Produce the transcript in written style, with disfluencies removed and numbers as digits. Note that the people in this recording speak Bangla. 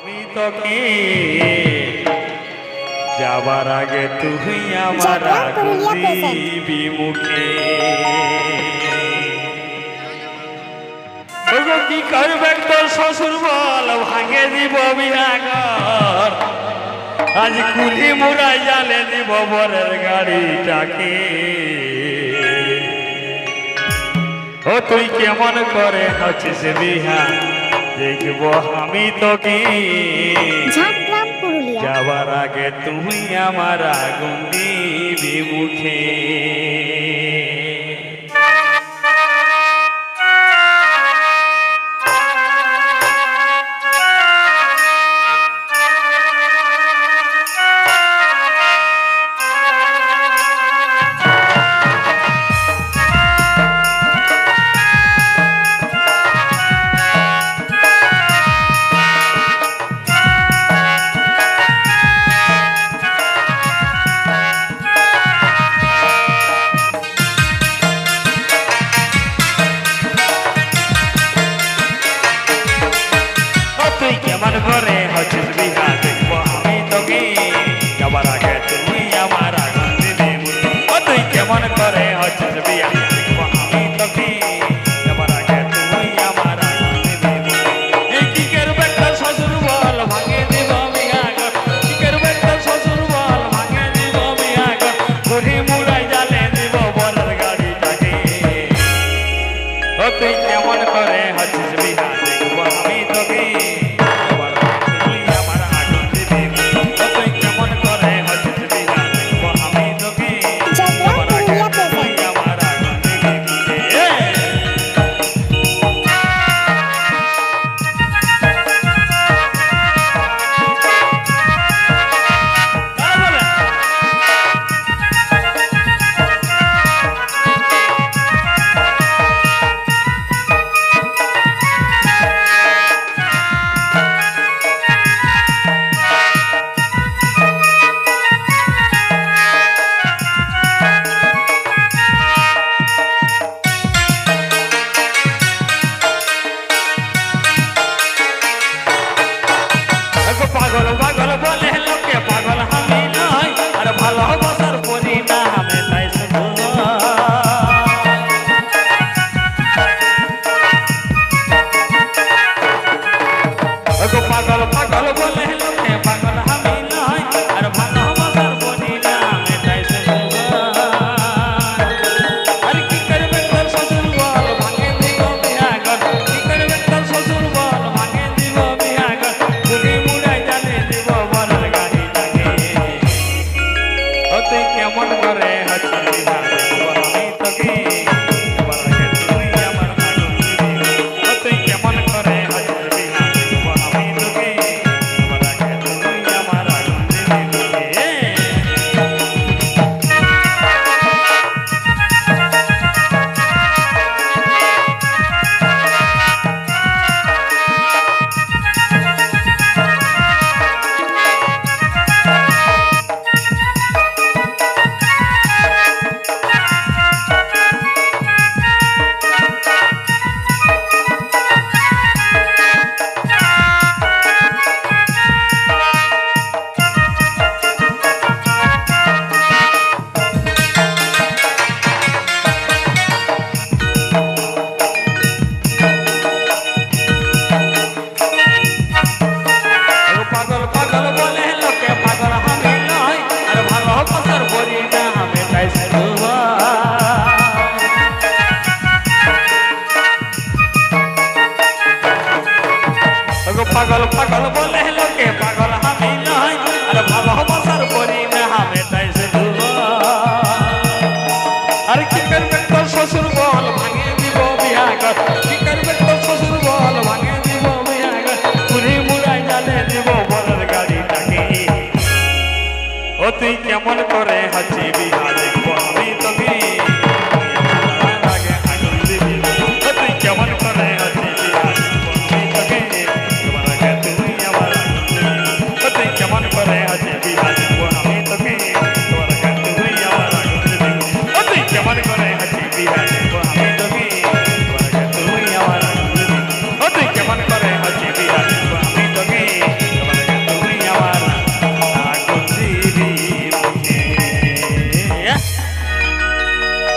আমি তোকে যাবার আগে তুই আমার দিবি মুখে কি করবে তোর শ্বশুর বল ভাঙে দিব বিরাগর আজ কুলি মুড়াই জালে দিব বরের গাড়িটাকে ও তুই কেমন করে হচ্ছিস বিহা দেখব আমি তোকে যাবার আগে তুমি আমার আগুন দিবি মুখে ঘরে হচ্ছিস বিহা দেখবো আমি তোকে যাবার আগে তুমি আমার আগুন দিবি মুখে ও তুই কেমন করে হচ্ছিস বিহা দেখবো আমি তোকে যাবার আগে তুমি আমার আগুন দিবি মুখে এই কি করবে তোর শ্বশুর বল ভাঙে দিব বিহাগর কি করবে তোর শ্বশুর বল ভাঙে দিব বিহাগর ঘুরি মুড়াই জালে দিব বরের গাড়িটাকে ও তুই কেমন করে হচ্ছিস বিহা দেখবো আমি তোকে পাগল পাগল বলে লোকে পাগল আমি নয় আর ভালোবাসার পরিণাম তাই শুধু পাগল পাগল বলে লোকে পাগল আমি নয় আর ভালোবাসার পরিণাম তাই শুধু আর কি করবে তোর শ্বশুর বল ভাঙে দিব বিহাগর কি করবে তোর শ্বশুর বল ভাঙে দিব বিহাগর ঘুরি মুড়াই জালে দিব বরের গাড়িটাকে ও তুই কেমন করে হচ্ছিস বিহা দেখবো আমি তোকে যাবার আগে তুই আমার আগুন দিবি ও তুই কেমন করে হচ্ছিস বিহা দেখবো আমি তোকে যাবার আগে তুই আমার আগুন দিবি মুখে পাগল পাগল বলে লোকে পাগল আমি নয় আর ভালোবাসার পরিণাম তাই শুধু পাগল পাগল বলে